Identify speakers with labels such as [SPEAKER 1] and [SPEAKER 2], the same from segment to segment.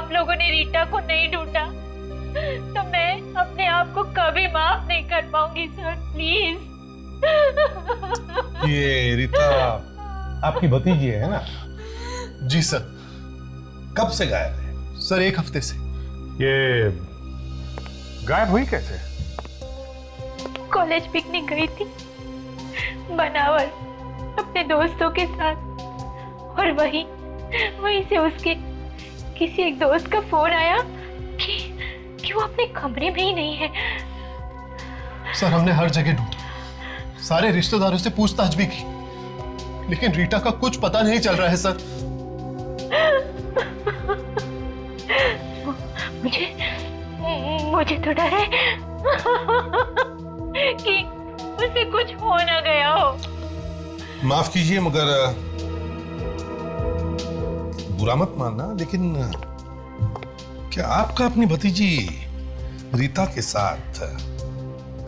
[SPEAKER 1] आप लोगों ने रीटा को नहीं ढूंढा तो मैं अपने आप को कभी माफ नहीं कर पाऊंगी सर, प्लीज।
[SPEAKER 2] ये रीता आपकी भतीजी है ना?
[SPEAKER 3] जी सर।
[SPEAKER 2] कब से गायब है?
[SPEAKER 3] सर 1 हफ्ते से।
[SPEAKER 4] ये गायब हुई कैसे?
[SPEAKER 1] कॉलेज पिकनिक गई थी बनावर अपने दोस्तों के साथ, और वहीं से उसके किसी एक दोस्त का फोन आया कि वो अपने कमरे में ही नहीं है।
[SPEAKER 3] सर हमने हर जगह ढूंढा, सारे रिश्तेदारों से पूछताछ भी की, लेकिन रीटा का कुछ पता नहीं चल रहा है सर।
[SPEAKER 1] मुझे तो डर है कि उसे कुछ हो ना गया हो।
[SPEAKER 2] माफ कीजिए मगर बुरा मत मानना, लेकिन क्या आपका अपनी भतीजी रीता के साथ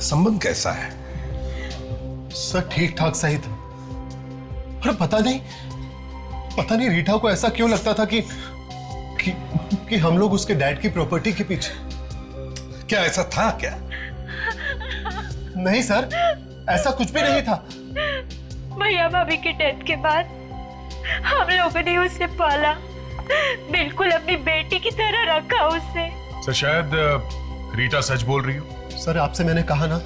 [SPEAKER 2] संबंध कैसा है?
[SPEAKER 3] सर ठीक ठाक सही था, पर पता नहीं रीटा को ऐसा क्यों लगता था कि हम लोग उसके डैड की प्रॉपर्टी के पीछे।
[SPEAKER 2] क्या ऐसा था क्या?
[SPEAKER 3] नहीं सर, ऐसा कुछ भी नहीं था।
[SPEAKER 1] भैया भाभी के डेथ के बाद हम लोगों ने उसे पाला, बिल्कुल अपनी बेटी की तरह रखा उसे।
[SPEAKER 4] सर शायद रीटा सच बोल रही हो।
[SPEAKER 3] सर आपसे मैंने कहा ना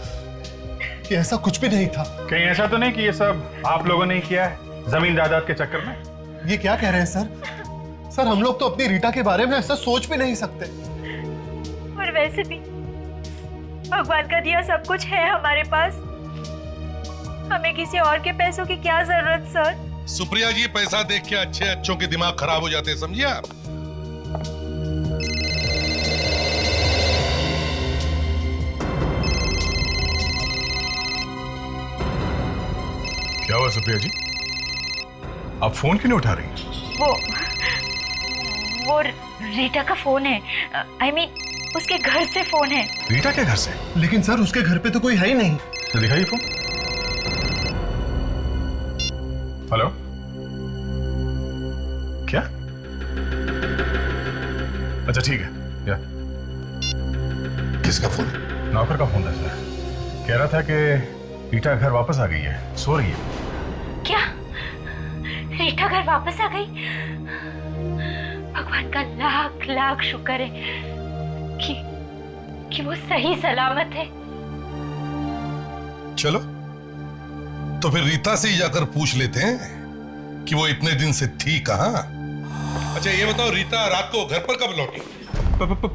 [SPEAKER 3] कि ऐसा कुछ भी नहीं था।
[SPEAKER 4] कहीं ऐसा तो नहीं कि ये सब आप लोगों ने किया है जमीन जायदाद के चक्कर में?
[SPEAKER 3] ये क्या कह रहे हैं सर? सर हम लोग तो अपनी रीटा के बारे में ऐसा सोच भी नहीं सकते।
[SPEAKER 1] और वैसे भी भगवान का दिया सब कुछ है हमारे पास, हमें किसी और के पैसों की क्या जरूरत सर।
[SPEAKER 2] सुप्रिया जी, पैसा देख के अच्छों के दिमाग खराब हो जाते हैं, समझिए आप?
[SPEAKER 4] क्या हुआ सुप्रिया जी, आप फोन क्यों नहीं उठा रही?
[SPEAKER 1] वो रीटा का फोन है, I mean, उसके घर से फोन है।
[SPEAKER 4] रीटा के घर से?
[SPEAKER 3] लेकिन सर उसके घर पे तो कोई है ही नहीं।
[SPEAKER 4] तो दिखाइए फोन। हेलो, क्या? अच्छा ठीक है, या
[SPEAKER 2] किसका फोन?
[SPEAKER 4] नौकर का फोन था सर, कह रहा था कि रीटा घर वापस आ गई है, सो रही है।
[SPEAKER 1] क्या रीटा घर वापस आ गई? भगवान का लाख लाख शुक्र है कि वो सही सलामत है।
[SPEAKER 2] चलो तो फिर रीता से ही जाकर पूछ लेते हैं कि वो इतने दिन से थी कहां। अच्छा ये बताओ, रीता रात को घर पर कब लौटी?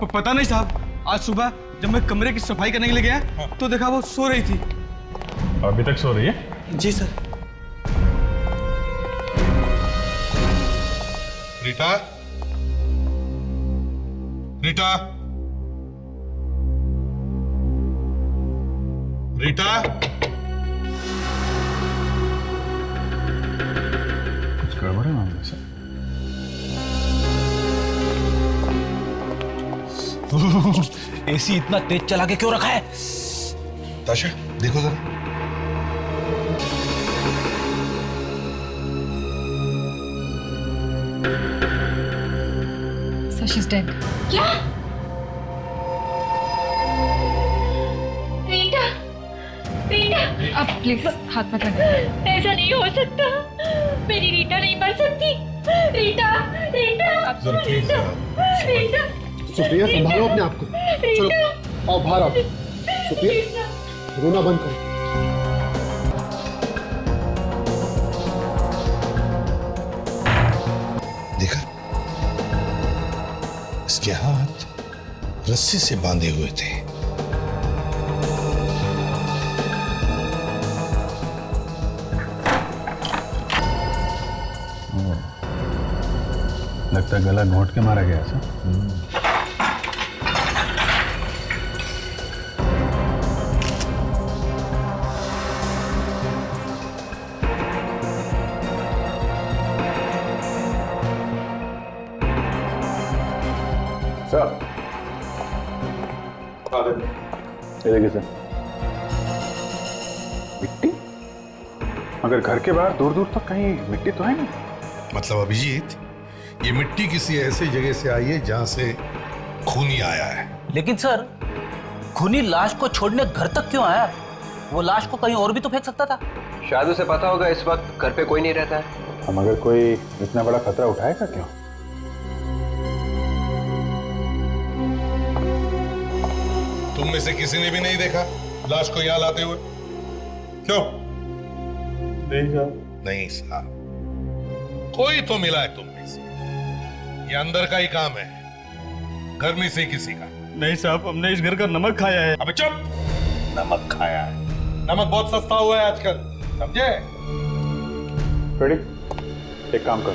[SPEAKER 5] पता नहीं साहब, आज सुबह जब मैं कमरे की सफाई करने के लिए गया तो देखा वो सो रही थी।
[SPEAKER 4] अभी तक सो रही है?
[SPEAKER 5] जी सर।
[SPEAKER 2] रीटा, रीटा, रीटा,
[SPEAKER 4] कुछ गड़बड़ है मामले से?
[SPEAKER 5] एसी इतना तेज चला के क्यों रखा है?
[SPEAKER 2] ताशा देखो जरा।
[SPEAKER 6] So she's dead.
[SPEAKER 1] क्या? रीटा, रीटा,
[SPEAKER 6] अब प्लीज हाथ मत लगाइए।
[SPEAKER 1] ऐसा नहीं हो सकता, मेरी रीटा नहीं मर सकती। रीटा, रीटा,
[SPEAKER 2] जरा प्लीज।
[SPEAKER 1] रीटा,
[SPEAKER 3] सुप्रिया संभालो अपने आप को। चलो आओ बाहर आओ। सुप्रिया रोना बंद करो।
[SPEAKER 2] देखा, इसके हाथ रस्सी से बांधे हुए थे।
[SPEAKER 4] लगता है गला घोंट के मारा गया था। सर ये देखिए सर, मिट्टी, मगर घर के बाहर दूर दूर तक कहीं मिट्टी तो है नहीं।
[SPEAKER 2] मतलब अभिजीत, ये मिट्टी किसी ऐसी जगह से आई है जहां से खून ही आया है।
[SPEAKER 7] लेकिन सर, खूनी लाश को छोड़ने घर तक क्यों आया? वो लाश को कहीं और भी तो फेंक सकता था।
[SPEAKER 8] शायद उसे पता होगा इस वक्त घर पे कोई नहीं रहता है।
[SPEAKER 4] हम अगर कोई इतना बड़ा खतरा उठाएगा क्यों?
[SPEAKER 2] तुम में से किसी ने भी नहीं देखा लाश को यहां लाते हुए? क्यों?
[SPEAKER 4] नहीं साहब।
[SPEAKER 2] नहीं साहब, कोई तो मिला है तुम में से। ये अंदर का ही काम है, घर में से किसी का
[SPEAKER 5] नहीं साहब, हमने इस घर का नमक खाया है।
[SPEAKER 2] अबे चुप! नमक खाया है? नमक बहुत सस्ता हुआ है आजकल, समझे?
[SPEAKER 4] रेडी? एक काम करो,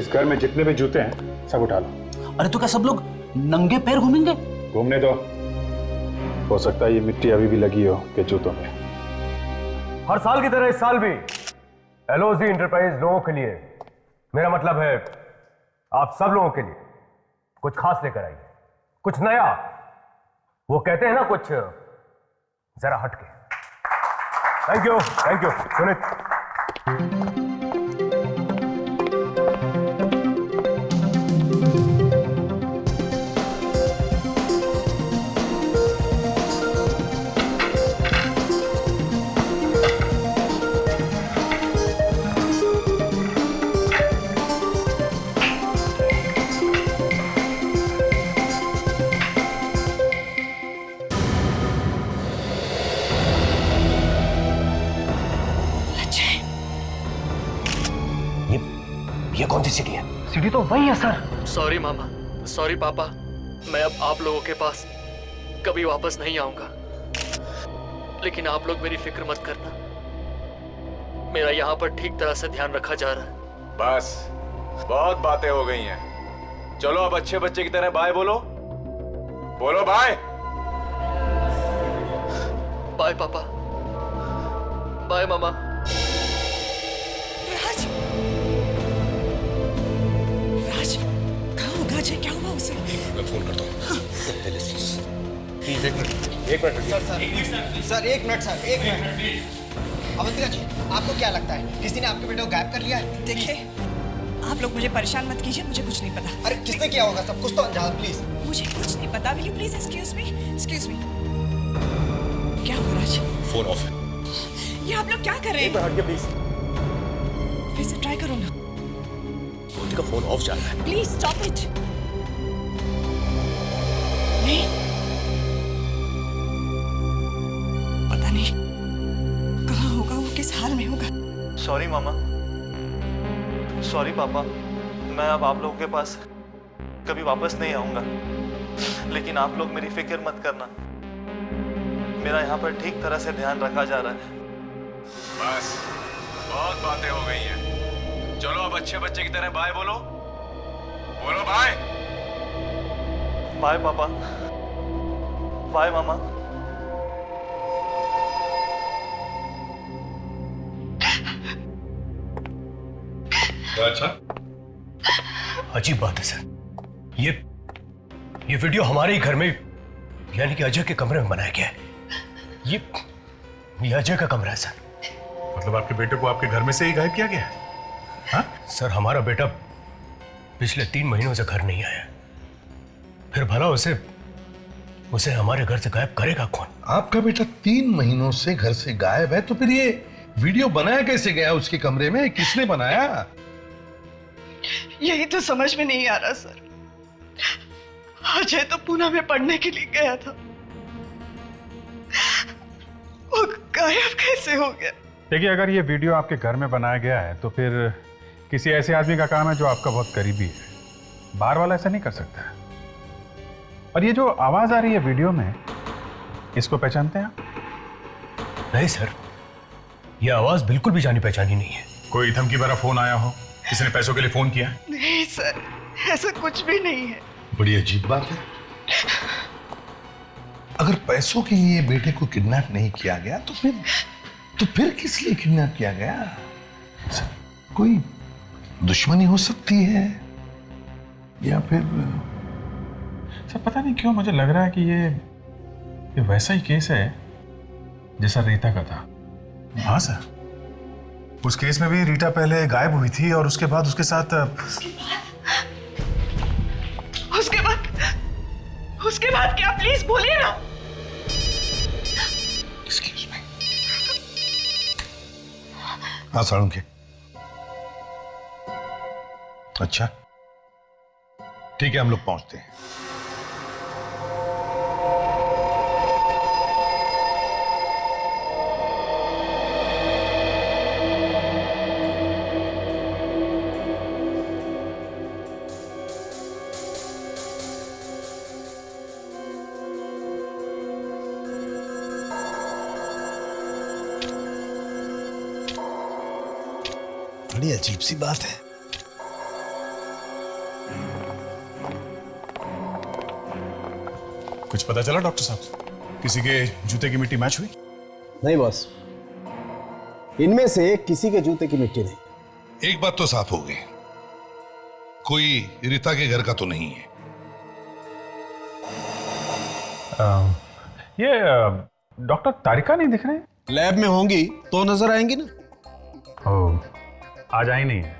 [SPEAKER 4] इस घर में जितने भी जूते हैं सब उठा लो।
[SPEAKER 7] अरे तो क्या सब लोग नंगे पैर घूमेंगे?
[SPEAKER 4] घूमने दो, हो सकता है ये मिट्टी अभी भी लगी हो के जूतों में।
[SPEAKER 9] हर साल की तरह इस साल भी एलओजी इंटरप्राइज लोगों के लिए, मेरा मतलब है आप सब लोगों के लिए कुछ खास लेकर आइए, कुछ नया। वो कहते हैं ना, कुछ जरा हटके। Thank you Sunit.
[SPEAKER 7] ये कौन सी सीढ़ी है?
[SPEAKER 9] सीढ़ी तो वही है सर।
[SPEAKER 10] सॉरी मामा, सॉरी पापा, मैं अब आप लोगों के पास कभी वापस नहीं आऊंगा। लेकिन आप लोग मेरी फिक्र मत करना, मेरा यहाँ पर ठीक तरह से ध्यान रखा जा रहा है।
[SPEAKER 11] बस बहुत बातें हो गई हैं, चलो अब अच्छे बच्चे की तरह बाय बोलो। बोलो बाय।
[SPEAKER 10] बाय पापा, बाय मामा।
[SPEAKER 12] राज, राज कहाँ होगा? अजय क्या हुआ उसे?
[SPEAKER 2] मैं फोन करता हूँ।
[SPEAKER 11] एक मिनट
[SPEAKER 13] सर, एक मिनट। अवंतिका जी, आपको क्या लगता है किसी ने आपके बेटे को गायब कर लिया है?
[SPEAKER 12] देखिए, आप लोग मुझे परेशान मत कीजिए, मुझे कुछ नहीं पता।
[SPEAKER 13] अरे किसने किया होगा? सब कुछ तो अंजान, प्लीज।
[SPEAKER 12] मुझे कुछ नहीं पता। Will you please excuse me? क्या हुआ राज?
[SPEAKER 2] फोन ऑफ है।
[SPEAKER 12] ये आप लोग क्या कर रहे हैं?
[SPEAKER 11] प्लीज।
[SPEAKER 12] फिर से ट्राई करो ना।
[SPEAKER 2] का फोन ऑफ जा रहा है।
[SPEAKER 12] Please stop it. नहीं, पता नहीं कहाँ होगा वो, किस हाल में होगा।
[SPEAKER 10] सॉरी मामा, सॉरी पापा, मैं अब आप लोगों के पास कभी वापस नहीं आऊंगा। लेकिन आप लोग मेरी फिक्र मत करना, मेरा यहाँ पर ठीक तरह से ध्यान रखा जा रहा है।
[SPEAKER 11] बस बहुत बातें हो गई हैं, चलो अब अच्छे बच्चे की तरह बाय बोलो। बोलो बाय।
[SPEAKER 10] बाय पापा, बाय मामा।
[SPEAKER 2] अच्छा,
[SPEAKER 3] अजीब बात है सर, ये वीडियो हमारे ही घर में, यानी कि अजय के कमरे में बनाया गया है। ये अजय का कमरा है सर।
[SPEAKER 4] मतलब आपके बेटे को आपके घर में से ही गायब किया गया है? हाँ?
[SPEAKER 3] सर, हमारा बेटा पिछले 3 महीनों से घर नहीं आया, फिर भला उसे हमारे घर से गायब करेगा कौन?
[SPEAKER 2] आपका बेटा 3 महीनों से घर से गायब है, तो फिर ये वीडियो बनाया कैसे गया उसके कमरे में? किसने बनाया?
[SPEAKER 12] यही तो समझ में नहीं आ रहा सर। अजय तो पूना में पढ़ने के लिए गया था, वो गायब कैसे हो गया?
[SPEAKER 4] देखिए, अगर ये वीडियो आपके घर में बनाया गया है तो फिर किसी ऐसे आदमी का काम है जो आपका बहुत करीबी है। बाहर वाला ऐसा नहीं कर सकता है। और ये जो आवाज आ रही है वीडियो में, इसको पहचानते हैं आप?
[SPEAKER 3] नहीं सर, ये आवाज बिल्कुल भी जानी पहचानी नहीं है।
[SPEAKER 4] कोई धमकी भरा फोन आया हो, किसी ने पैसों के लिए फोन किया?
[SPEAKER 12] नहीं सर, ऐसा कुछ भी नहीं है।
[SPEAKER 2] बड़ी अजीब बात है। अगर पैसों के लिए बेटे को किडनैप नहीं किया गया तो फिर किस लिए किडनैप किया गया? कोई दुश्मनी हो सकती है, या फिर
[SPEAKER 4] सर पता नहीं क्यों मुझे लग रहा है कि ये वैसा ही केस है जैसा रीता का था। हाँ सर, उस केस में भी रीटा पहले गायब हुई थी और उसके बाद उसके साथ
[SPEAKER 12] उसके बाद क्या, प्लीज बोलिए ना।
[SPEAKER 2] Excuse me. हाँ साळुंखे। अच्छा ठीक है, हम लोग पहुंचते हैं।
[SPEAKER 14] बड़ी अजीब सी बात है।
[SPEAKER 4] कुछ पता चला डॉक्टर साहब? किसी के जूते की मिट्टी मैच हुई?
[SPEAKER 14] नहीं बॉस, इनमें से किसी के जूते की मिट्टी नहीं।
[SPEAKER 2] एक बात तो साफ हो गई, कोई रीता के घर का तो नहीं है।
[SPEAKER 4] ये डॉक्टर तारिका नहीं दिख रहे?
[SPEAKER 14] लैब में होंगी तो नजर आएंगी ना।
[SPEAKER 4] आज आई नहीं है।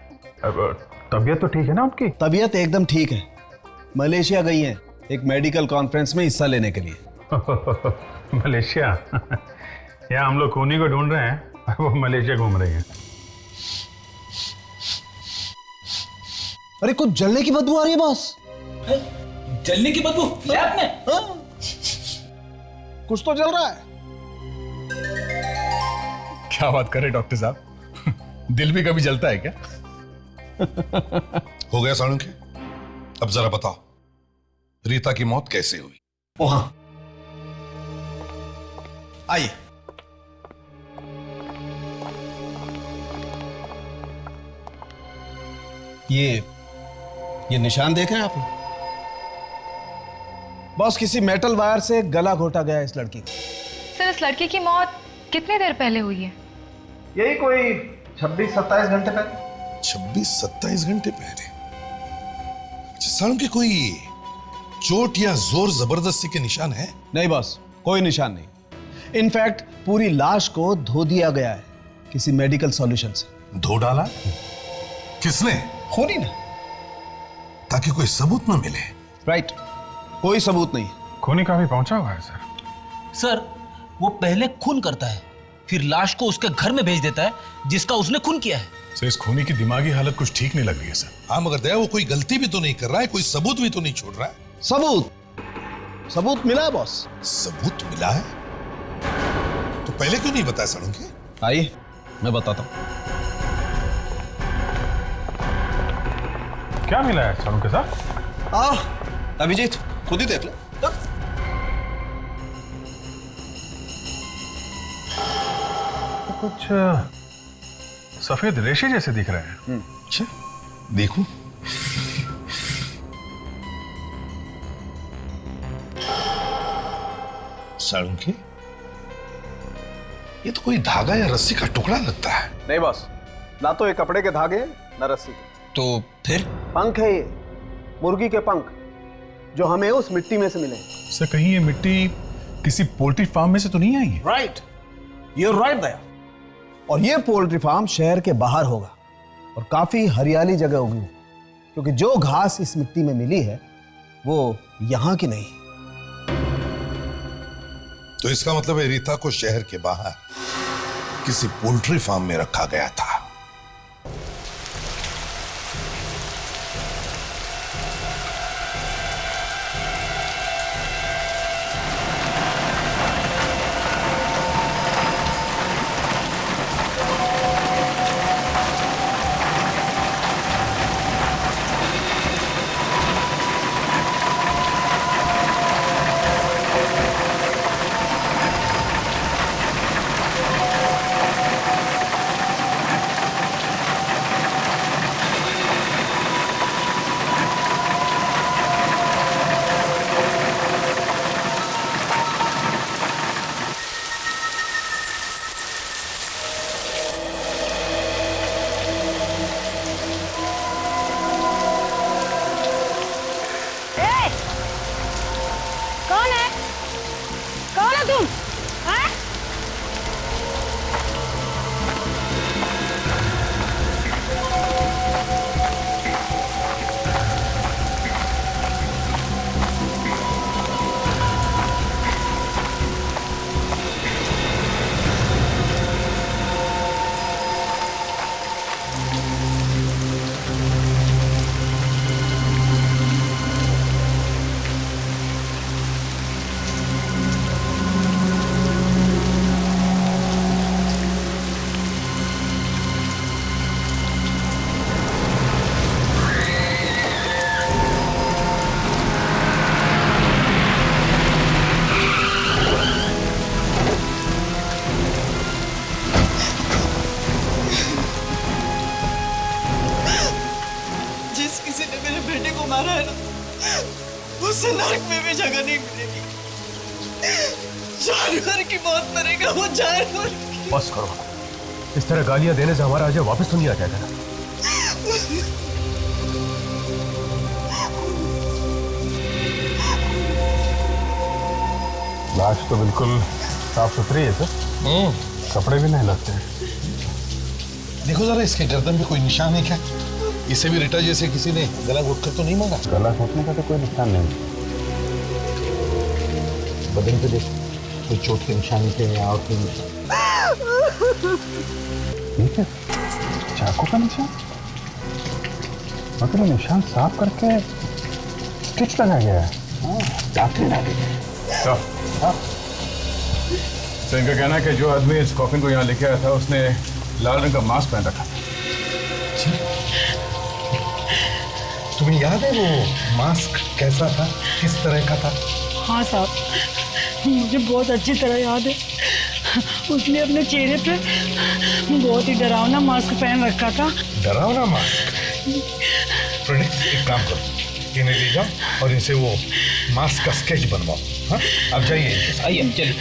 [SPEAKER 4] तबीयत तो ठीक है ना उनकी?
[SPEAKER 14] तबीयत एकदम ठीक है, मलेशिया गई हैं एक मेडिकल कॉन्फ्रेंस में हिस्सा लेने के लिए।
[SPEAKER 4] मलेशिया? यहाँ हम लोग खूनी को ढूंढ रहे हैं, वो मलेशिया घूम रही हैं।
[SPEAKER 14] अरे कुछ जलने की बदबू आ रही है बॉस।
[SPEAKER 7] जलने की बदबू लैब में?
[SPEAKER 14] कुछ तो जल रहा है।
[SPEAKER 4] क्या बात कर रहे डॉक्टर साहब, दिल भी कभी जलता है क्या?
[SPEAKER 2] हो गया साळुंखे, अब जरा बताओ रीता की मौत कैसे हुई?
[SPEAKER 14] ओ हाँ, आइए। ये निशान देख रहे हैं आप? बॉस, किसी मेटल वायर से गला घोटा गया इस लड़की का।
[SPEAKER 6] सर, इस लड़की की मौत कितनी देर पहले हुई है?
[SPEAKER 14] यही कोई 26-27 घंटे पहले।
[SPEAKER 2] 26-27 घंटे पहले? अच्छा साळुंखे, कोई चोट या जोर जबरदस्ती के निशान है?
[SPEAKER 14] नहीं बॉस, कोई निशान नहीं। इनफैक्ट पूरी लाश को धो दिया गया है किसी मेडिकल सॉल्यूशन से।
[SPEAKER 2] धो डाला? किसने?
[SPEAKER 14] खूनी ने।
[SPEAKER 2] ताकि कोई सबूत न मिले।
[SPEAKER 14] राइट, कोई सबूत नहीं।
[SPEAKER 4] खूनी काफी पहुंचा हुआ है सर।
[SPEAKER 7] सर, वो पहले खून करता है, फिर लाश को उसके घर में भेज देता है जिसका उसने खून किया है।
[SPEAKER 4] सर, इस खूनी की दिमागी हालत कुछ ठीक नहीं लग रही है सर।
[SPEAKER 2] हाँ मगर दया, वो कोई गलती भी तो नहीं कर रहा है, कोई सबूत भी तो नहीं छोड़ रहा है।
[SPEAKER 14] सबूत मिला है बॉस।
[SPEAKER 2] सबूत मिला है? तो पहले क्यों नहीं बताया साळुंखे?
[SPEAKER 14] आइए मैं बताता हूं।
[SPEAKER 4] क्या मिला है साळुंखे साहब?
[SPEAKER 14] अभिजीत खुद ही देख ले।
[SPEAKER 4] कुछ सफेद रेशे जैसे दिख रहे हैं।
[SPEAKER 2] अच्छा देखो। साळुंखे, ये तो कोई धागा या रस्सी का टुकड़ा लगता है।
[SPEAKER 14] नहीं बॉस, ना तो ये कपड़े के धागे ना रस्सी के।
[SPEAKER 7] तो फिर?
[SPEAKER 14] पंख है ये, मुर्गी के पंख, जो हमें उस मिट्टी में से मिले।
[SPEAKER 4] सर, कहीं ये मिट्टी किसी पोल्ट्री फार्म में से तो नहीं आई है?
[SPEAKER 14] राइट, यू राइट दया। और ये पोल्ट्री फार्म शहर के बाहर होगा और काफी हरियाली जगह होगी, क्योंकि जो घास इस मिट्टी में मिली है वो यहां की नहीं।
[SPEAKER 2] तो इसका मतलब है रीता को शहर के बाहर किसी पोल्ट्री फार्म में रखा गया था।
[SPEAKER 12] उसे नरक में भी जगह नहीं मिलेगी। जानवर की मौत मरेगा वो, जानवर की।
[SPEAKER 9] बस करो, इस तरह गालियां देने से हमारा अजय वापस तो नहीं आ जाएगा ना?
[SPEAKER 4] लाश तो बिल्कुल साफ सुथरी है सर, कपड़े भी नहीं लगते हैं।
[SPEAKER 2] देखो जरा इसके गर्दन पे कोई निशान है क्या? इसे भी रिटा जैसे किसी ने गला घोटकर तो नहीं मारा?
[SPEAKER 4] गला घोटने का तो कोई निशान नहीं।
[SPEAKER 2] बदन पे देख, कोई चोट के निशान थे या और कोई निशान?
[SPEAKER 4] ठीक है, चाकू का निशान, मगर निशान साफ करके स्टिच लगाया गया है।
[SPEAKER 2] डॉक्टर डाले गए।
[SPEAKER 4] तो इनका कहना है कि जो आदमी इस कॉफिन को यहाँ लेके आया था उसने लाल रंग का मास्क पहन रखा था।
[SPEAKER 2] तुम्हें याद है वो मास्क कैसा था, किस तरह का था?
[SPEAKER 15] हाँ साहब, मुझे बहुत अच्छी तरह याद है। उसने अपने चेहरे पे बहुत ही डरावना मास्क पहन रखा था।
[SPEAKER 2] डरावना मास्क? प्रोडिक्स, एक काम करो, इन्हें ले जाओ और इनसे वो मास्क का स्केच बनवाओ। हाँ, अब जाइए।
[SPEAKER 7] आइए चलिए।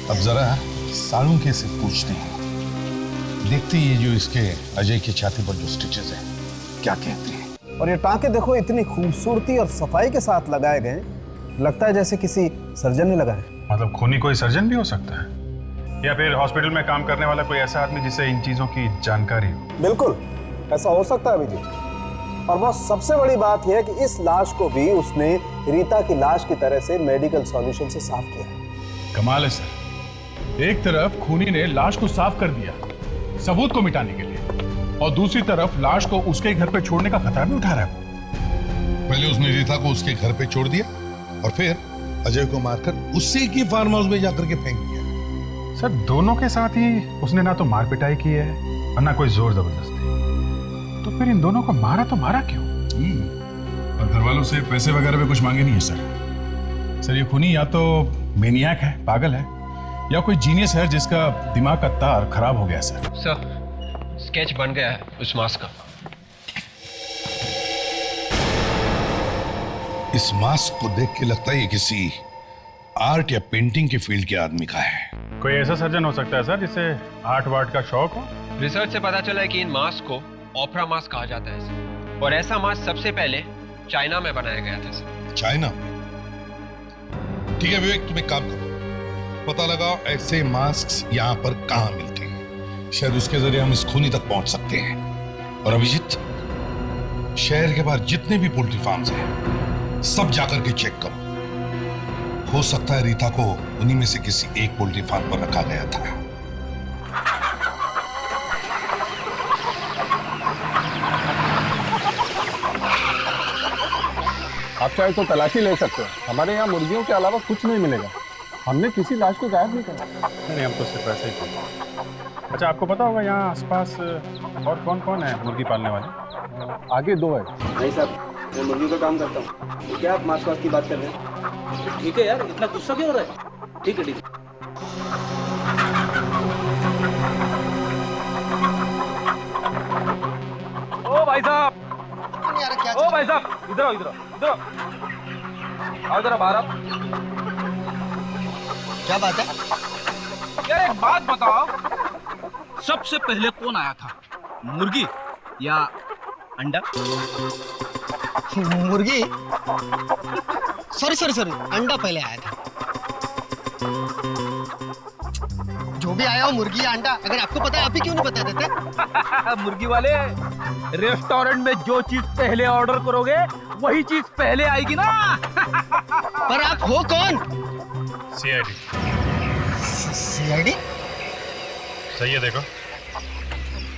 [SPEAKER 2] अब जरा सालुंके से पूछते हैं, देखते ही ये जो इसके अजय की छाती पर जो स्टिचेस हैं क्या कहते हैं।
[SPEAKER 14] और ये टांके देखो इतनी खूबसूरती और सफाई के साथ लगाए गए, लगता है जैसे किसी सर्जन ने लगाए।
[SPEAKER 4] मतलब खूनी कोई सर्जन भी हो सकता है, या फिर हॉस्पिटल में काम करने वाला कोई ऐसा आदमी जिसे इन चीजों की जानकारी हो।
[SPEAKER 14] बिल्कुल ऐसा हो सकता है अभिजीत। और वो सबसे बड़ी बात यह है कि इस लाश को भी उसने रीता की लाश की तरह से मेडिकल सॉल्यूशन से साफ किया।
[SPEAKER 4] कमाल है सर, एक तरफ खूनी ने लाश को साफ कर दिया सबूत को मिटाने के लिए, और दूसरी तरफ लाश को उसके घर पे छोड़ने का खतरा भी उठा रहा है।
[SPEAKER 2] पहले उसने रीता को उसके घर पे छोड़ दिया और फिर अजय को मारकर उसी की फार्म हाउस में जाकर के फेंक दिया।
[SPEAKER 4] सर दोनों के साथ ही उसने ना तो मार पिटाई की है और ना कोई जोर जबरदस्ती, तो फिर इन दोनों को मारा तो मारा क्यों? और घर वालों से पैसे वगैरह भी कुछ मांगे नहीं है सर। ये खूनी या तो मेनियाक है, पागल है, या कोई जीनियस है जिसका दिमाग का तार खराब हो गया सर।
[SPEAKER 8] स्केच बन गया है उस मास्क का।
[SPEAKER 2] इस मास्क को देख के लगता है ये किसी आर्ट या पेंटिंग के फील्ड के आदमी का है।
[SPEAKER 4] कोई ऐसा सर्जन हो सकता है सर जिसे आर्ट वार्ट का शौक हो।
[SPEAKER 8] रिसर्च से पता चला है कि इन मास्क को ओपरा मास्क कहा जाता है सर, और ऐसा मास्क सबसे पहले चाइना में बनाया गया था सर।
[SPEAKER 2] चाइना में? ठीक है विवेक, तुम एक काम करो, पता लगाओ ऐसे मास्क यहाँ पर कहाँ मिलते हैं, शायद उसके जरिए हम इस खूनी तक पहुंच सकते हैं। और अभिजीत, शहर के बाहर जितने भी पोल्ट्री फार्म्स हैं सब जाकर के चेक करो, हो सकता है रीता को उन्हीं में से किसी एक पोल्ट्री फार्म पर रखा गया था।
[SPEAKER 16] आप चाहे तो तलाशी ले सकते हैं, हमारे यहाँ मुर्गियों के अलावा कुछ नहीं मिलेगा। हमने किसी लाश को गायब नहीं करा।
[SPEAKER 4] नहीं, हम तो सिर्फ ऐसे ही करते। अच्छा, आपको पता होगा यहाँ आसपास और कौन कौन है मुर्गी पालने वाले?
[SPEAKER 16] आगे दो है।
[SPEAKER 13] नहीं साहब, मैं मुर्गियों का काम करता हूँ। क्या आप मास्क वास्क की बात कर रहे हैं?
[SPEAKER 7] ठीक है यार, इतना गुस्सा क्यों हो रहा है? ठीक है ठीक है।
[SPEAKER 13] ओ भाई साहब, क्या
[SPEAKER 7] ओ भाई साहब, इधर आओ इधर आओ इधर आओ जरा बाहर आओ।
[SPEAKER 13] क्या बात है?
[SPEAKER 7] यार एक बात बताओ, सबसे पहले कौन आया था, मुर्गी या अंडा?
[SPEAKER 13] मुर्गी? सॉरी, अंडा पहले आया था। जो भी आया हो, मुर्गी या अंडा, अगर आपको पता है आप ही क्यों नहीं बता देते?
[SPEAKER 7] मुर्गी वाले, रेस्टोरेंट में जो चीज पहले ऑर्डर करोगे वही चीज पहले आएगी ना।
[SPEAKER 13] पर आप हो कौन?
[SPEAKER 4] सीआईडी।
[SPEAKER 13] सीआईडी?
[SPEAKER 4] सही है, देखो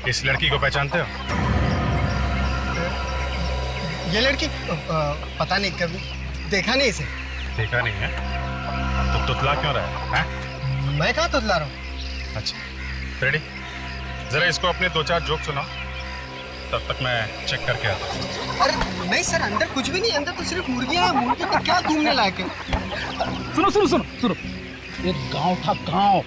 [SPEAKER 4] इस लड़की को पहचानते हो?
[SPEAKER 13] ये लड़की? पता नहीं, कभी देखा नहीं इसे।
[SPEAKER 4] देखा नहीं है तो तुतला क्यों रहा है?
[SPEAKER 13] मैं कहाँ तुतला रहा हूँ?
[SPEAKER 4] अच्छा रेडी, जरा इसको अपने 2-4 जोक सुनाओ, तब तक मैं चेक करके आता हूँ।
[SPEAKER 13] अरे नहीं सर, अंदर कुछ भी नहीं, अंदर तो सिर्फ मुर्गियाँ हैं। मुर्गी में क्या घूमने लायक है?
[SPEAKER 7] सुनो सुनो सुनो सुनो, एक गांव था, गांव।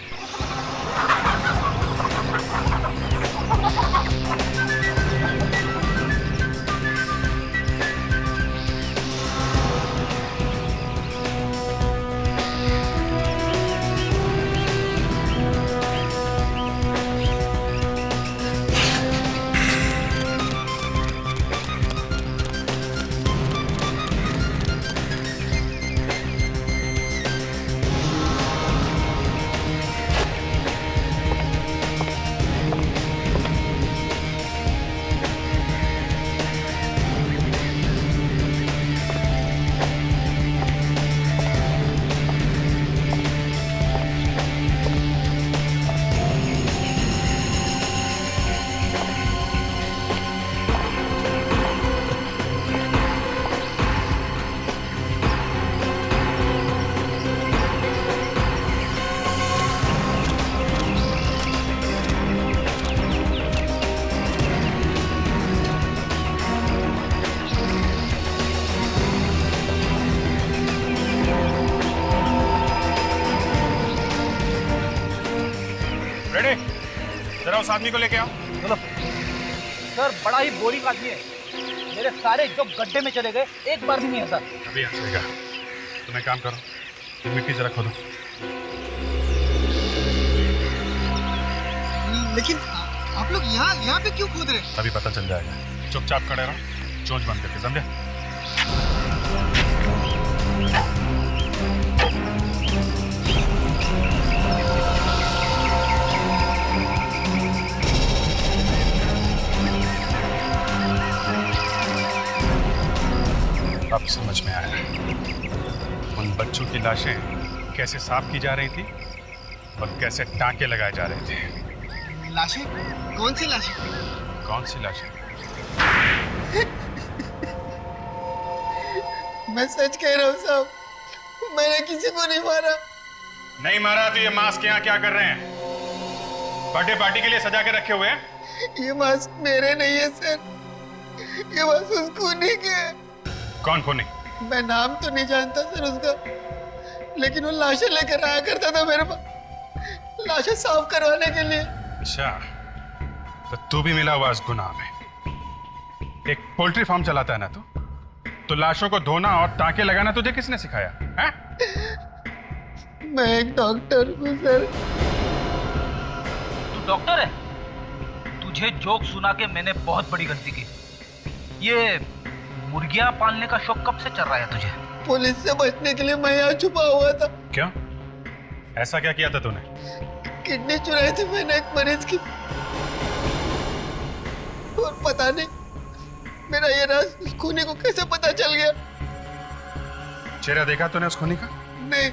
[SPEAKER 4] उस आदमी को लेके आओ।
[SPEAKER 7] चलो सर, बड़ा ही बोरिंग आदमी है। मेरे सारे जो गड्ढे में चले गए एक बार भी नहीं आता।
[SPEAKER 4] अभी आएगा। तुम एक काम करो, ये मिट्टी जरा खोदो।
[SPEAKER 13] लेकिन आप लोग यहाँ पे क्यों कूद रहे?
[SPEAKER 4] अभी पता चल जाएगा। चुपचाप खड़े रहो, चोंच बंद करके, समझे? अब समझ में आया उन बच्चों की लाशें कैसे साफ की जा रही थी और कैसे टांके लगाए जा रहे थे।
[SPEAKER 13] लाशें? कौन सी लाशें?
[SPEAKER 4] कौन सी लाशें?
[SPEAKER 13] मैं सच कह रहा हूँ साहब, मैंने किसी को नहीं मारा।
[SPEAKER 4] नहीं मारा तो ये मास्क यहाँ क्या कर रहे हैं? बर्थडे पार्टी के लिए सजा के रखे हुए हैं?
[SPEAKER 13] ये मास्क मेरे नहीं है सर, ये मास्क उस खूनी के है।
[SPEAKER 4] कौन खूनी?
[SPEAKER 13] मैं नाम तो नहीं जानता सर उसका, लेकिन वो लाशें लेकर आया करता था मेरे पास, लाशें साफ करवाने के लिए।
[SPEAKER 4] अच्छा, तो तू भी मिला हुआ इस गुनाह में। एक पोल्ट्री फार्म चलाता है ना तो लाशों को धोना और टांके लगाना तुझे किसने सिखाया है?
[SPEAKER 13] मैं एक डॉक्टर हूँ सर।
[SPEAKER 7] तू डॉक्टर है? तुझे जोक सुना के मैंने बहुत बड़ी गलती की। ये मुर्गियां पालने का शौक कब से चल रहा है तुझे?
[SPEAKER 13] पुलिस से बचने के लिए मैं यहाँ छुपा हुआ था।
[SPEAKER 4] क्यों? ऐसा क्या किया था तूने?
[SPEAKER 13] किडनी चुराई थी मैंने एक मरीज की, और पता नहीं मेरा ये राज उस खूनी को कैसे पता चल गया।
[SPEAKER 4] चेहरा देखा तूने उस खूनी का?
[SPEAKER 13] नहीं,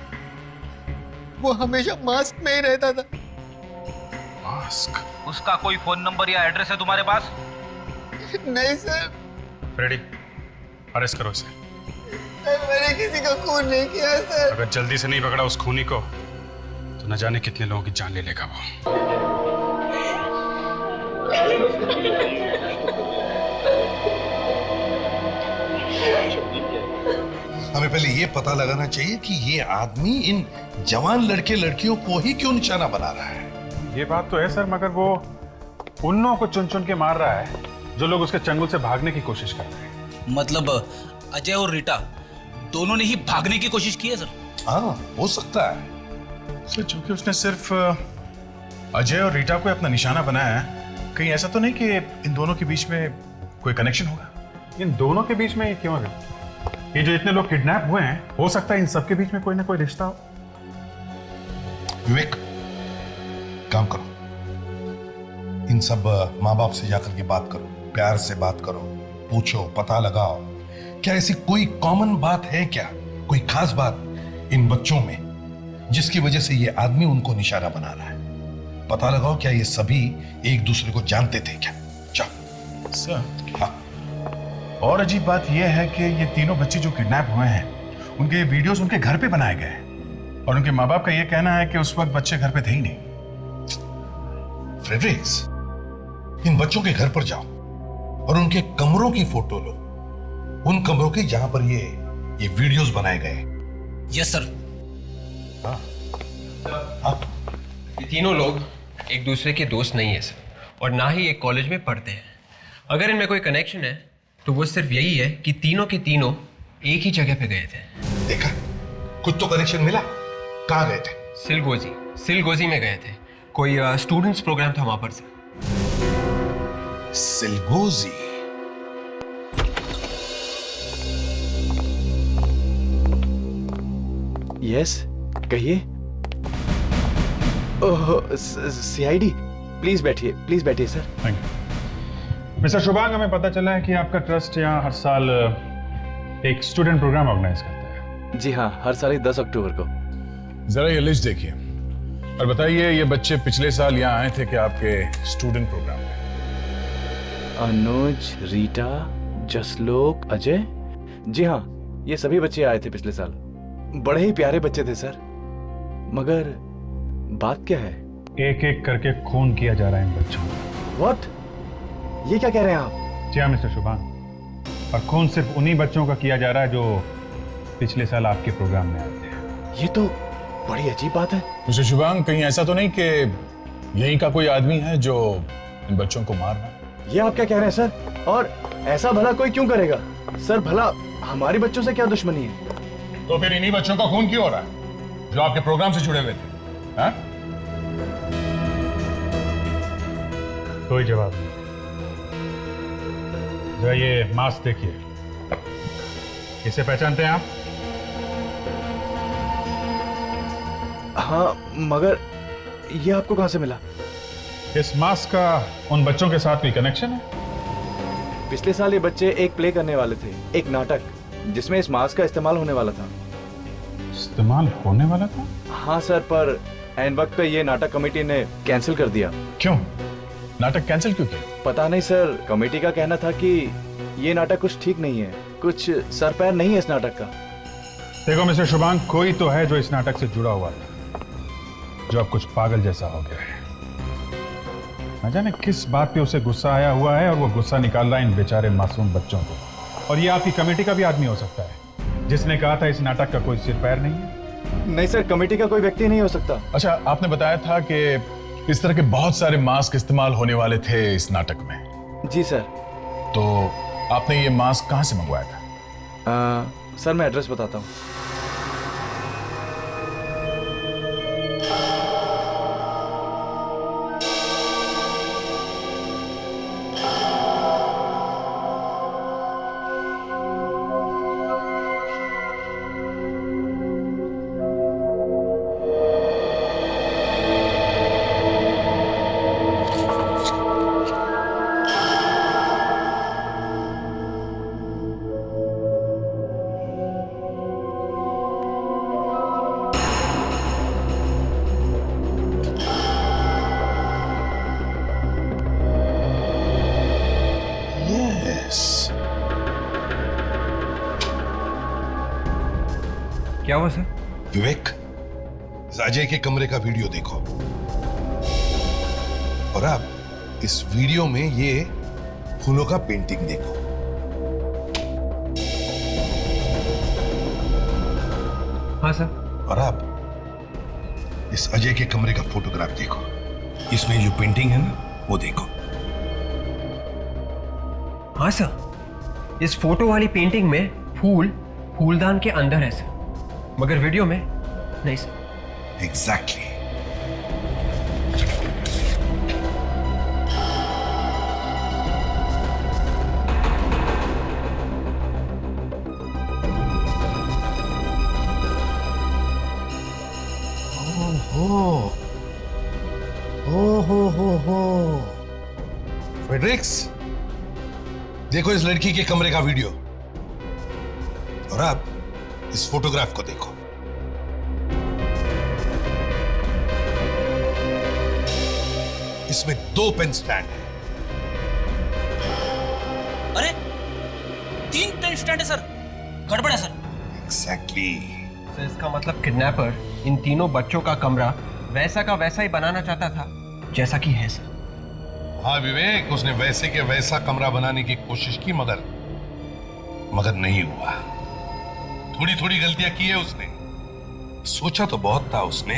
[SPEAKER 13] वो हमेशा मास्क में ही रहता था।
[SPEAKER 4] मास्क?
[SPEAKER 7] उसका कोई फोन नंबर या एड्रेस है तुम्हारे पास?
[SPEAKER 13] नहीं सर।
[SPEAKER 4] फ्रेडी, अरेस्ट करो इसे।
[SPEAKER 13] मैंने किसी का खून नहीं किया सर।
[SPEAKER 4] अगर जल्दी से नहीं पकड़ा उस खूनी को तो न जाने कितने लोगों की जान ले लेगा वो।
[SPEAKER 2] हमें पहले ये पता लगाना चाहिए कि ये आदमी इन जवान लड़के लड़कियों को ही क्यों निशाना बना रहा है।
[SPEAKER 4] ये बात तो है सर, मगर वो उन लोगों को चुन चुन के मार रहा है जो लोग उसके चंगुल से भागने की कोशिश कर रहे हैं।
[SPEAKER 7] मतलब अजय और रीटा दोनों ने ही भागने की कोशिश की है सर?
[SPEAKER 2] हाँ, हो सकता है
[SPEAKER 4] सर, चूंकि उसने सिर्फ अजय और रीटा को अपना निशाना बनाया है, कहीं ऐसा तो नहीं कि इन दोनों के बीच में कोई कनेक्शन होगा? इन दोनों के बीच में ये क्यों है? ये जो इतने लोग किडनैप हुए हैं, हो सकता है इन सबके बीच में कोई ना कोई रिश्ता हो।
[SPEAKER 2] विवेक, काम करो, इन सब माँ बाप से जाकर के बात करो, प्यार से बात करो, पूछो, पता लगाओ, क्या ऐसी कोई कॉमन बात है क्या, कोई खास बात इन बच्चों में जिसकी वजह से ये आदमी उनको निशाना बना रहा है? पता लगाओ, क्या ये सभी एक दूसरे को जानते थे क्या? जाओ।
[SPEAKER 4] सर,
[SPEAKER 2] हाँ।
[SPEAKER 4] और अजीब बात यह है कि ये तीनों बच्चे जो किडनैप हुए हैं, उनके ये वीडियोस उनके घर पे बनाए गए हैं, और उनके माँ बाप का ये कहना है कि उस वक्त बच्चे घर पे थे ही नहीं।
[SPEAKER 2] फ्रेडरिक्स, इन बच्चों के घर पर जाओ और उनके कमरों की फोटो लो, उन कमरों की जहां पर ये वीडियोस बनाए गए।
[SPEAKER 7] Yes sir.
[SPEAKER 8] ये तीनों लोग एक दूसरे के दोस्त नहीं है सर, और ना ही एक कॉलेज में पढ़ते हैं। अगर इनमें कोई कनेक्शन है तो वो सिर्फ यही है कि तीनों के तीनों एक ही जगह पे गए थे।
[SPEAKER 2] देखा, कुछ तो कनेक्शन मिला। कहाँ गए थे?
[SPEAKER 8] सिलगोजी में गए थे। कोई स्टूडेंट्स प्रोग्राम था वहां पर से।
[SPEAKER 2] सिलगोजी?
[SPEAKER 17] यस, कहिए। ओह, सीआईडी, प्लीज बैठिए sir.
[SPEAKER 4] Thank you. Mister Shubhang, हमें पता चला है कि आपका ट्रस्ट यहाँ हर साल एक स्टूडेंट प्रोग्राम ऑर्गेनाइज करता है।
[SPEAKER 17] जी हाँ, हर साल 10 अक्टूबर को।
[SPEAKER 11] जरा ये लिस्ट देखिए और बताइए, ये बच्चे पिछले साल यहाँ आए थे क्या आपके स्टूडेंट प्रोग्राम में?
[SPEAKER 17] अनुज, रीटा, जसलोक, अजय। जी हाँ, ये सभी बच्चे आए थे पिछले साल। बड़े ही प्यारे बच्चे थे सर, मगर बात क्या है?
[SPEAKER 4] एक एक करके खून किया जा रहा है इन बच्चों को।
[SPEAKER 17] व्हाट? ये क्या कह रहे हैं आप?
[SPEAKER 4] जी हाँ मिस्टर शुभांग, और खून सिर्फ उन्हीं बच्चों का किया जा रहा है जो पिछले साल आपके प्रोग्राम में आए थे।
[SPEAKER 17] ये तो बड़ी अजीब बात है।
[SPEAKER 11] मिस्टर शुभांग, कहीं ऐसा तो नहीं कि
[SPEAKER 16] यही का कोई आदमी है जो इन बच्चों को मार रहा है?
[SPEAKER 17] ये आप क्या कह रहे हैं सर? और ऐसा भला कोई क्यों करेगा सर? भला हमारे बच्चों से क्या दुश्मनी है?
[SPEAKER 16] तो फिर इन्हीं बच्चों का खून क्यों हो रहा है जो आपके प्रोग्राम से जुड़े हुए थे? हाँ?
[SPEAKER 4] कोई जवाब नहीं। जरा ये मास्क देखिए, इसे पहचानते हैं आप?
[SPEAKER 17] हाँ, मगर ये आपको कहां से मिला?
[SPEAKER 4] इस मास्क का उन बच्चों के साथ भी कनेक्शन है?
[SPEAKER 17] पिछले साल ये बच्चे एक प्ले करने वाले थे, एक नाटक, जिसमें इस मास्क का इस्तेमाल होने वाला था।
[SPEAKER 4] इस्तेमाल होने वाला था?
[SPEAKER 17] हाँ सर, पर ऐन वक्त पे ये नाटक कमेटी ने कैंसिल कर दिया।
[SPEAKER 16] क्यों? नाटक कैंसिल क्यों किया?
[SPEAKER 17] पता नहीं सर, कमेटी का कहना था कि ये नाटक कुछ ठीक नहीं है, कुछ सर पैर नहीं है इस नाटक का।
[SPEAKER 4] देखो मिस्टर शुभांग, कोई तो है जो इस नाटक से जुड़ा हुआ था, जो अब कुछ पागल जैसा हो गया है। न जाने किस बात पे उसे गुस्सा आया हुआ है और वो गुस्सा निकाल रहा है इन बेचारे मासूम बच्चों को। और ये आपकी कमेटी का भी आदमी हो सकता है, जिसने कहा था इस नाटक का कोई सिर पैर नहीं है।
[SPEAKER 17] नहीं सर, कमेटी का कोई व्यक्ति नहीं हो सकता।
[SPEAKER 16] अच्छा, आपने बताया था कि इस तरह के बहुत सारे मास्क इस्तेमाल होने वाले थे इस नाटक में।
[SPEAKER 17] जी सर।
[SPEAKER 16] तो आपने ये मास्क कहां से मंगवाया था?
[SPEAKER 17] सर मैं एड्रेस बताता हूँ।
[SPEAKER 8] क्या हुआ सर?
[SPEAKER 2] विवेक, अजय के कमरे का वीडियो देखो और अब इस वीडियो में ये फूलों का पेंटिंग देखो।
[SPEAKER 8] हाँ सर।
[SPEAKER 2] और अब इस अजय के कमरे का फोटोग्राफ देखो, इसमें जो पेंटिंग है ना वो देखो।
[SPEAKER 8] हाँ सर, इस फोटो वाली पेंटिंग में फूलदान के अंदर है सर, मगर वीडियो में नहीं सर।
[SPEAKER 2] एग्जैक्टली। हो फेड्रिक्स, देखो इस लड़की के कमरे का वीडियो और अब इस फोटोग्राफ को देखो। इसमें 2 पेन स्टैंड है।
[SPEAKER 7] अरे 3 पेन स्टैंड है सर, गड़बड़ है सर।
[SPEAKER 2] एग्जैक्टली।
[SPEAKER 8] सर इसका मतलब किडनैपर इन तीनों बच्चों का कमरा वैसा का वैसा ही बनाना चाहता था जैसा कि है सर।
[SPEAKER 2] हाँ विवेक, उसने वैसे के वैसा कमरा बनाने की कोशिश की मगर नहीं हुआ। थोड़ी थोड़ी गलतियां की है उसने, सोचा तो बहुत था उसने।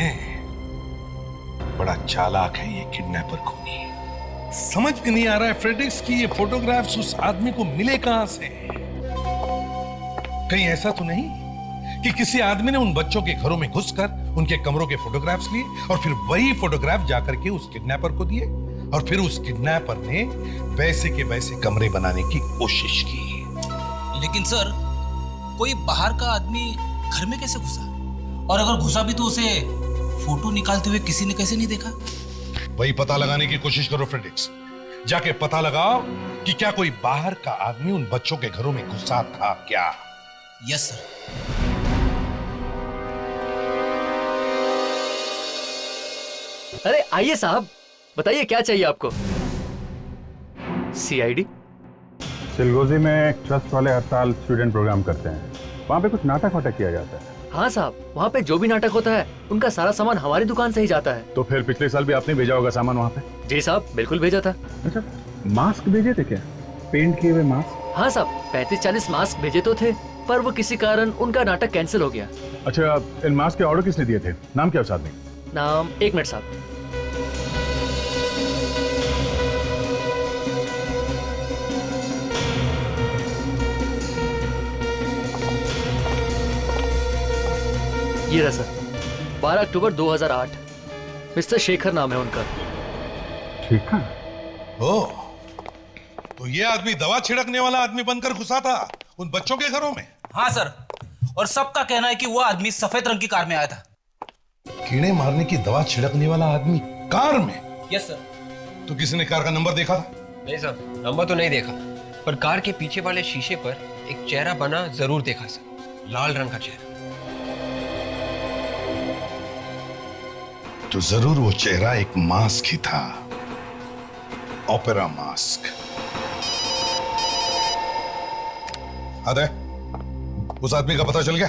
[SPEAKER 2] बड़ा चालाक है ये किडनैपर खूनी। समझ में नहीं आ रहा है फ्रेडरिक्स कि ये फोटोग्राफ्स उस आदमी को मिले कहां से। कहीं ऐसा तो नहीं कि किसी आदमी ने उन बच्चों के घरों में घुसकर उनके कमरों के फोटोग्राफ्स लिए और फिर वही फोटोग्राफ जाकर के उस किडनैपर को दिए और फिर उस किडनैपर ने वैसे के वैसे कमरे बनाने की कोशिश की।
[SPEAKER 7] लेकिन सर, कोई बाहर का आदमी घर में कैसे घुसा? और अगर घुसा भी तो उसे फोटो निकालते हुए किसी ने कैसे नहीं देखा?
[SPEAKER 2] वही पता लगाने की कोशिश करो फ्रेडरिक्स। जाके पता लगाओ कि क्या कोई बाहर का आदमी उन बच्चों के घरों में घुसा था क्या।
[SPEAKER 7] Yes sir.
[SPEAKER 18] अरे आइए साहब, बताइए क्या चाहिए आपको? सीआईडी?
[SPEAKER 4] चिलगोजी में एक ट्रस्ट वाले हर साल स्टूडेंट प्रोग्राम करते हैं, वहाँ पे कुछ नाटक वाटक किया जाता है।
[SPEAKER 18] हाँ साहब, वहाँ पे जो भी नाटक होता है उनका सारा सामान हमारी दुकान से ही जाता है।
[SPEAKER 4] तो फिर पिछले साल भी आपने भेजा होगा सामान वहाँ पे?
[SPEAKER 18] जी साहब, बिल्कुल भेजा था।
[SPEAKER 4] अच्छा, मास्क भेजे थे क्या? पेंट किए हुए मास्क?
[SPEAKER 18] हाँ साहब, 35-40 मास्क भेजे तो थे, पर वो किसी कारण उनका नाटक कैंसिल हो गया।
[SPEAKER 4] अच्छा, इन मास्क के ऑर्डर किसने दिए थे? नाम क्या उस आदमी?
[SPEAKER 18] नाम, 1 मिनट साहब। ये रहा सर, 12 अक्टूबर 2008। मिस्टर शेखर नाम है उनका।
[SPEAKER 4] शेखर?
[SPEAKER 2] ओ, तो ये आदमी दवा छिड़कने वाला आदमी बनकर घुसा था उन बच्चों के घरों में?
[SPEAKER 7] हाँ सर, और सबका कहना है कि वो आदमी सफेद रंग की कार में आया था।
[SPEAKER 2] कीड़े मारने की दवा छिड़कने वाला आदमी कार में?
[SPEAKER 7] Yes sir.
[SPEAKER 2] तो किसी ने कार का नंबर देखा था?
[SPEAKER 8] नहीं सर, नंबर तो नहीं देखा, पर कार के पीछे वाले शीशे पर एक चेहरा बना जरूर देखा सर, लाल रंग का चेहरा।
[SPEAKER 2] तो जरूर वो चेहरा एक मास्क ही था, ओपेरा मास्क। अरे, उस आदमी का पता चल गया?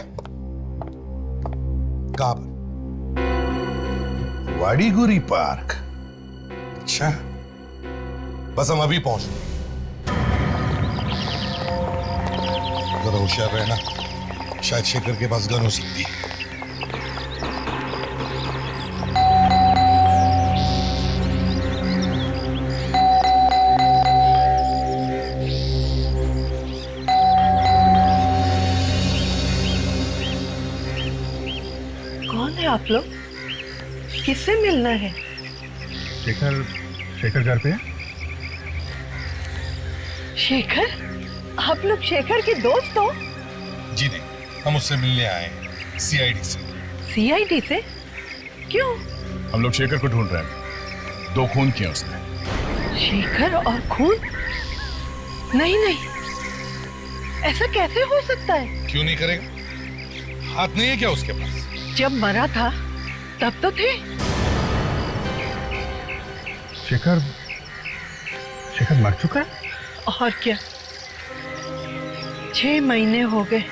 [SPEAKER 2] कहां पर? वाडीगुरी पार्क। अच्छा, बस हम अभी पहुंच गए। जरा होशियार रहना, शायद शेखर के पास गन हो सकती है।
[SPEAKER 15] कौन है आप लोग? किससे मिलना है?
[SPEAKER 4] शेखर घर पे है?
[SPEAKER 15] शेखर? आप लोग शेखर के दोस्त हो?
[SPEAKER 2] जी नहीं, हम उससे मिलने आए हैं, सीआईडी से।
[SPEAKER 15] सीआईडी से? क्यों?
[SPEAKER 11] हम लोग शेखर को ढूंढ रहे हैं, 2 खून किए उसने।
[SPEAKER 15] शेखर और खून? नहीं नहीं, ऐसा कैसे हो सकता है?
[SPEAKER 2] क्यों नहीं करेगा? हाथ नहीं है क्या उसके पास?
[SPEAKER 15] जब मरा था तब तो थे।
[SPEAKER 4] शेखर मर चुका है?
[SPEAKER 15] और क्या, 6 महीने हो गए,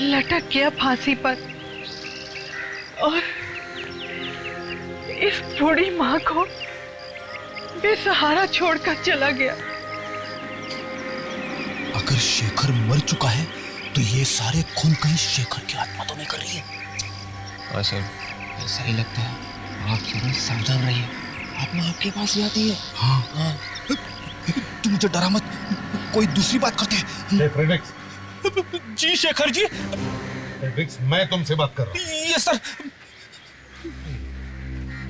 [SPEAKER 15] लटक गया फांसी पर, और इस बूढ़ी माँ को बेसहारा छोड़कर चला गया।
[SPEAKER 14] अगर शेखर मर चुका है तो ये सारे खून कहीं शेखर की आत्मा तो नहीं कर रही है?
[SPEAKER 8] हाँ सर, ऐसा ही लगता है। आप जरा सावधान रहिए,
[SPEAKER 14] आत्मा आपके पास ही आती है। हाँ हाँ, तू मुझे डरा मत, कोई दूसरी बात करते हैं।
[SPEAKER 2] फ्रेडेक्स।
[SPEAKER 7] जी शेखर जी।
[SPEAKER 2] फ्रेडेक्स, मैं तुमसे बात कर रहा हूँ।
[SPEAKER 7] Yes sir.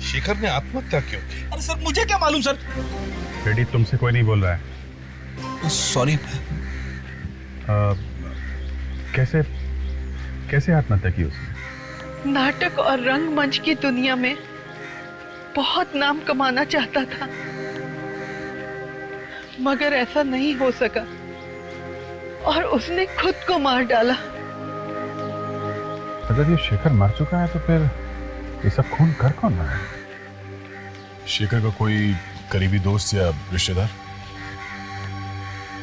[SPEAKER 2] शेखर ने आत्महत्या क्यों की?
[SPEAKER 7] अरे सर, मुझे क्या मालूम सर।
[SPEAKER 4] रेडी, तुमसे कोई नहीं बोल रहा है।
[SPEAKER 14] सॉरी।
[SPEAKER 4] कैसे आत्महत्या की उसने?
[SPEAKER 15] नाटक और रंगमंच की दुनिया में बहुत नाम कमाना चाहता था, मगर ऐसा नहीं हो सका और उसने खुद को मार डाला।
[SPEAKER 4] अगर ये शेखर मर चुका है तो फिर ये सब खून कर कौन रहा है?
[SPEAKER 11] शेखर का कोई करीबी दोस्त या रिश्तेदार?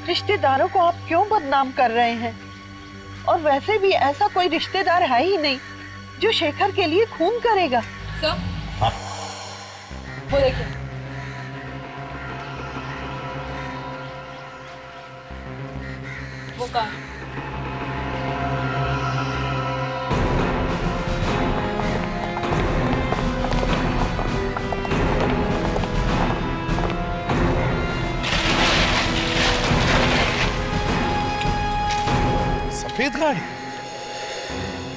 [SPEAKER 15] रिश्तेदारों को आप क्यों बदनाम कर रहे हैं? और वैसे भी ऐसा कोई रिश्तेदार है ही नहीं जो शेखर के लिए खून करेगा।
[SPEAKER 6] सर,
[SPEAKER 2] हाँ।
[SPEAKER 6] वो देखिए। वो कार।
[SPEAKER 2] सफेद गाड़ी?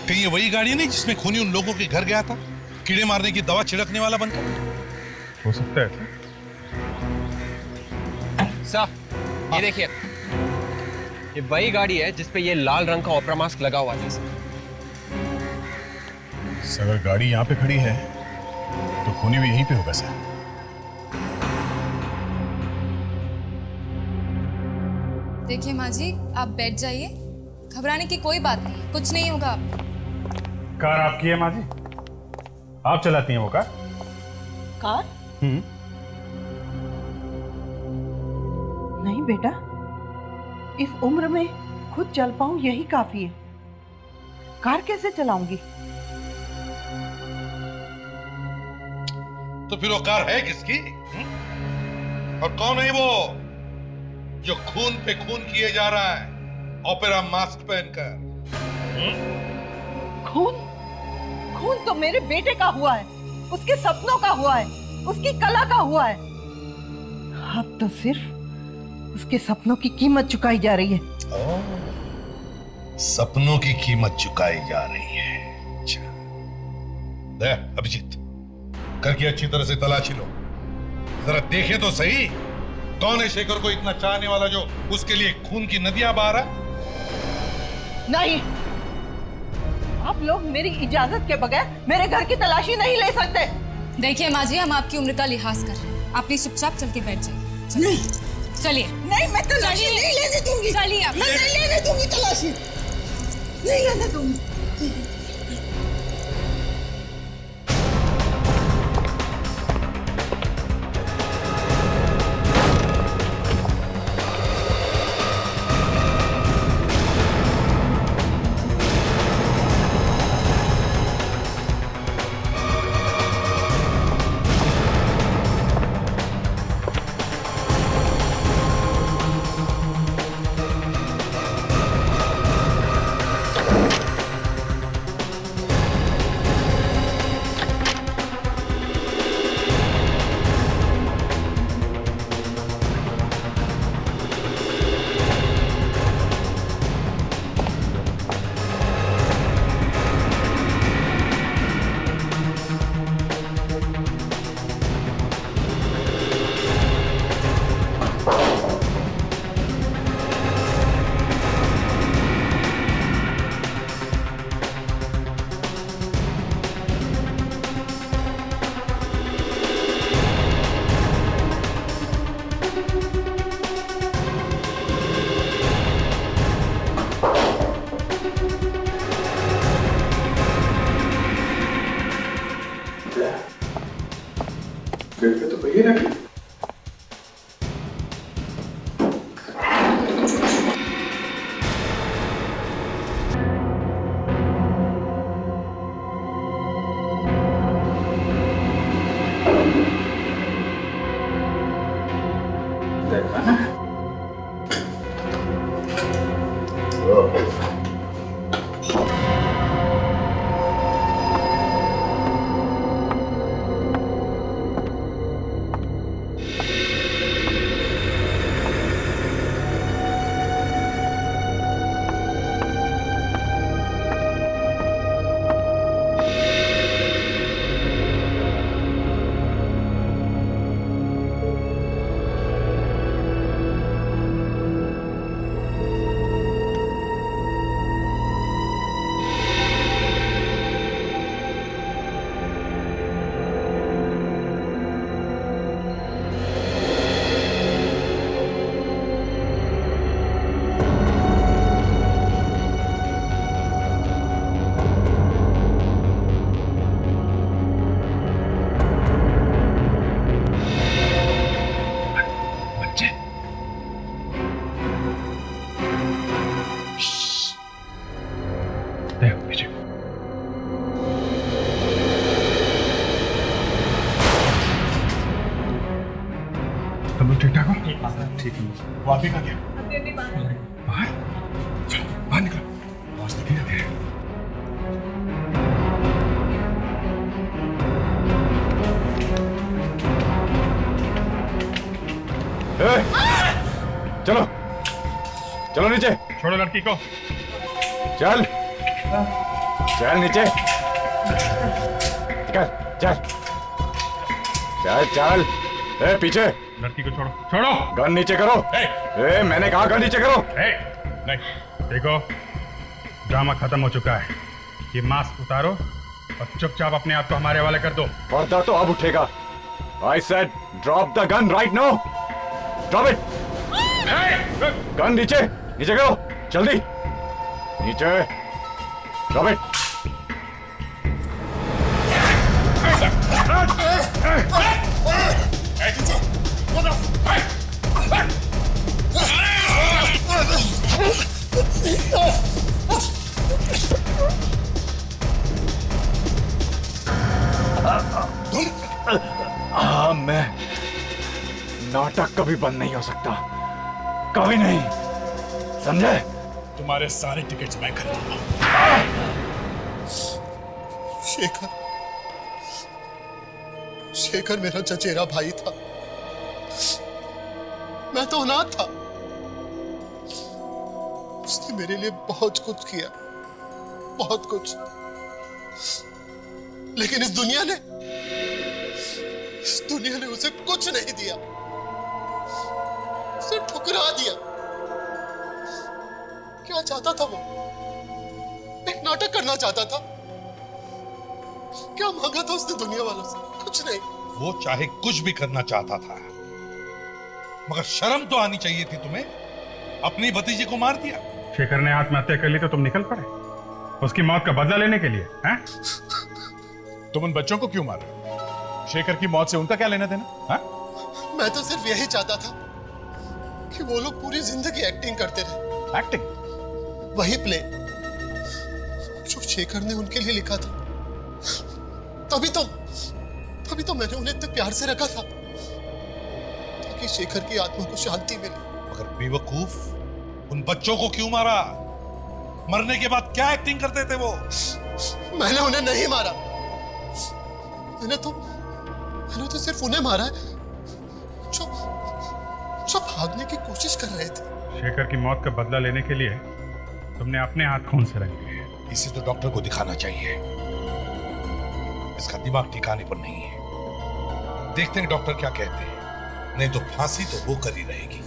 [SPEAKER 2] कहीं ये वही गाड़ी नहीं जिसमें खूनी उन लोगों के घर गया था, कीड़े मारने की दवा छिड़कने वाला बनकर?
[SPEAKER 4] हो सकता है
[SPEAKER 8] सर, ये देखिए, ये वही गाड़ी है जिसपे ये लाल रंग का ओपेरा मास्क लगा हुआ है।
[SPEAKER 11] सर, अगर गाड़ी यहाँ पे खड़ी है तो खूनी भी यहीं पे होगा सर।
[SPEAKER 6] देखिए माँ जी, आप बैठ जाइए, घबराने की कोई बात नहीं, कुछ नहीं होगा आपको।
[SPEAKER 4] कार आपकी है माँ जी? आप चलाती हैं वो कार?
[SPEAKER 15] कार? नहीं बेटा, इस उम्र में खुद चल पाऊं यही काफी है, कार कैसे चलाऊंगी?
[SPEAKER 2] तो फिर वो कार है किसकी? और कौन है वो जो खून पे खून किए जा रहा है ओपेरा मास्क पहनकर?
[SPEAKER 15] खून? खून तो मेरे बेटे का हुआ है, उसके सपनों का हुआ है, उसकी कला का हुआ है। अब तो सिर्फ उसके सपनों की कीमत चुकाई जा रही है।
[SPEAKER 2] सपनों की कीमत चुकाई जा रही है। अच्छा, दे अभिजीत, करके अच्छी तरह से तलाशी लो, जरा देखे तो सही कौन है शेखर को इतना चाहने वाला जो उसके लिए खून की नदियां बहा रहा है।
[SPEAKER 12] नहीं, आप लोग मेरी इजाजत के बगैर मेरे घर की तलाशी नहीं ले सकते।
[SPEAKER 6] देखिए माँ जी, हम आपकी उम्र का लिहाज कर रहे हैं, आप प्लीज चुपचाप चल के बैठ जाइए।
[SPEAKER 12] नहीं,
[SPEAKER 6] चलिए।
[SPEAKER 12] नहीं, मैं तलाशी नहीं लेने दूंगी।
[SPEAKER 6] चलिए आप।
[SPEAKER 12] मैं नहीं लेने दूंगी तलाशी, नहीं लेने दूंगी।
[SPEAKER 4] गेट पे तो पहिए रखे। देखा ना? ठीक ठाक हो? ठीक है। वो आप ही कहाँ गया? बाहर? चलो बाहर निकलो, बॉस दिख नहीं रहे।
[SPEAKER 17] चलो चलो नीचे।
[SPEAKER 4] छोड़ो लड़की को।
[SPEAKER 17] चल चल नीचे। चल चल चल चल। ए पीछे।
[SPEAKER 4] लड़की को छोड़ो। छोड़ो।
[SPEAKER 17] गन नीचे करो। ए मैंने कहा गन नीचे करो।
[SPEAKER 4] नहीं देखो, ड्रामा खत्म हो चुका है, ये मास्क उतारो और चुपचाप अपने आप को हमारे हवाले कर दो।
[SPEAKER 17] पर्दा तो अब उठेगा। I said drop the gun right now. Drop it. Gun नीचे नीचे करो जल्दी। नीचे drop it. हाँ, मैं नाटक कभी बंद नहीं हो सकता, कभी नहीं, समझे?
[SPEAKER 3] तुम्हारे सारे टिकट्स मैं खरीदूंगा। शेखर, शेखर मेरा चचेरा भाई था, मैं तो अनाथ था। उसने मेरे लिए बहुत कुछ किया, बहुत कुछ। लेकिन इस दुनिया ने उसे कुछ नहीं दिया, उसे ठुकरा दिया। क्या चाहता था वो? एक नाटक करना चाहता था। क्या मांगा था उसने दुनिया वालों से? कुछ नहीं।
[SPEAKER 2] वो चाहे कुछ भी करना चाहता था, मगर शर्म तो आनी चाहिए थी तुम्हें। अपनी भतीजी को मार दिया।
[SPEAKER 4] शेखर ने आत्महत्या कर ली तो तुम निकल पड़े उसकी मौत का बदला लेने के लिए, हैं?
[SPEAKER 17] तुम उन बच्चों को क्यों मारे? शेखर की मौत से उनका क्या लेना देना? हाँ?
[SPEAKER 3] मैं तो सिर्फ यही चाहता था कि वो लोग पूरी जिंदगी एक्टिंग करते रहे।
[SPEAKER 17] एक्टिंग?
[SPEAKER 3] वही प्ले जो शेखर ने उनके लिए लिखा था। तभी तो मैंने उन्हें इतने प्यार से रखा था, ताकि शेखर की आत्मा को शांति मिले।
[SPEAKER 2] मगर बेवकूफ, उन बच्चों को क्यों मारा? मरने के बाद क्या एक्टिंग करते थे वो?
[SPEAKER 3] मैंने उन्हें नहीं मारा। मैंने तो सिर्फ उन्हें मारा है जो भागने की कोशिश कर रहे थे।
[SPEAKER 4] शेखर की मौत का बदला लेने के लिए तुमने अपने हाथ खून से रंग लिए।
[SPEAKER 2] इसे तो डॉक्टर को दिखाना चाहिए। इसका दिमाग ठिकाने पर नहीं है। देखते हैं डॉक्टर क्या कहते हैं, नहीं तो फांसी तो होकर ही रहेगी।